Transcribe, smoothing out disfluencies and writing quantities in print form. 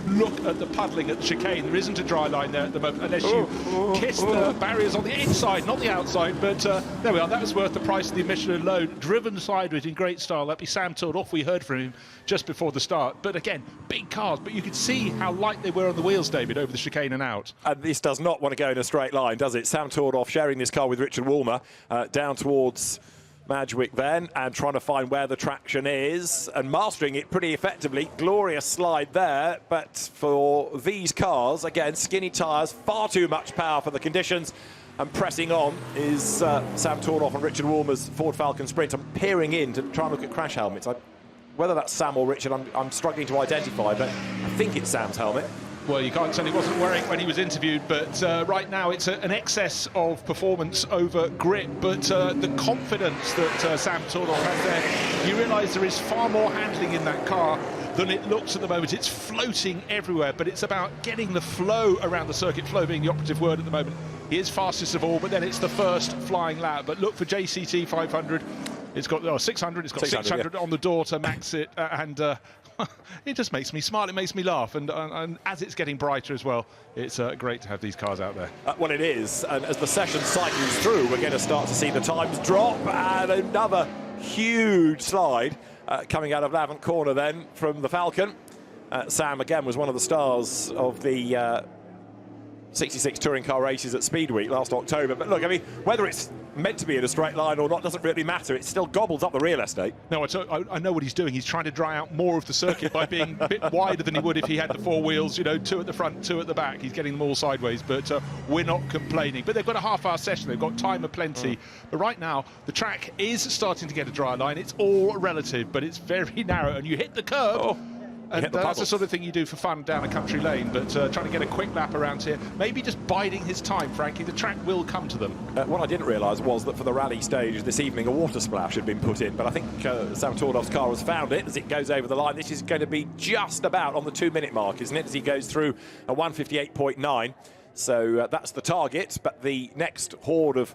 look at the puddling at the chicane. There isn't a dry line there at the moment, unless you kiss the barriers on the inside, not the outside. But there we are. That was worth the price of the admission alone. Driven sideways in great style. That'd be Sam Tordoff. We heard from him just before the start. But again, big cars. But you could see how light they were on the wheels, David, over the chicane and out. And this does not want to go in a straight line, does it? Sam Tordoff sharing this car with Richard Woolmer down towards Madgwick then, and trying to find where the traction is and mastering it pretty effectively. Glorious slide there, but for these cars, again, skinny tyres, far too much power for the conditions, and pressing on is Sam Tordoff and Richard Woolmer's Ford Falcon Sprint. I'm peering in to try and look at crash helmets. Whether that's Sam or Richard, I'm struggling to identify, but I think it's Sam's helmet. Well, you can't tell he wasn't wearing it when he was interviewed, but right now it's an excess of performance over grip. But the confidence that Sam Tordoff has there, you realise there is far more handling in that car than it looks at the moment. It's floating everywhere, but it's about getting the flow around the circuit, flow being the operative word at the moment. He is fastest of all, but then it's the first flying lap. But look for JCT 500. It's got 600. It's got 600 on the door to max it, and it just makes me smile. It makes me laugh, and as it's getting brighter as well, it's great to have these cars out there. Well, it is, and as the session cycles through, we're going to start to see the times drop, and another huge slide coming out of Lavant Corner then from the Falcon. Sam, again, was one of the stars of the 66 touring car races at Speed Week last October. But look, I mean, whether it's meant to be in a straight line or not doesn't really matter. It still gobbles up the real estate. No, I know what he's doing. He's trying to dry out more of the circuit by being a bit wider than he would if he had the four wheels, you know, two at the front, two at the back. He's getting them all sideways, but we're not complaining. But they've got a half-hour session. They've got time aplenty. But right now, the track is starting to get a dry line. It's all relative, but it's very narrow, and you hit the curb. And that's the sort of thing you do for fun down a country lane, but trying to get a quick lap around here, maybe just biding his time, frankly. The track will come to them. What I didn't realise was that for the rally stage this evening, a water splash had been put in, but I think Sam Tordoff's car has found it as it goes over the line. This is going to be just about on the 2-minute mark, isn't it, as he goes through a 1:58.9. So that's the target, but the next horde of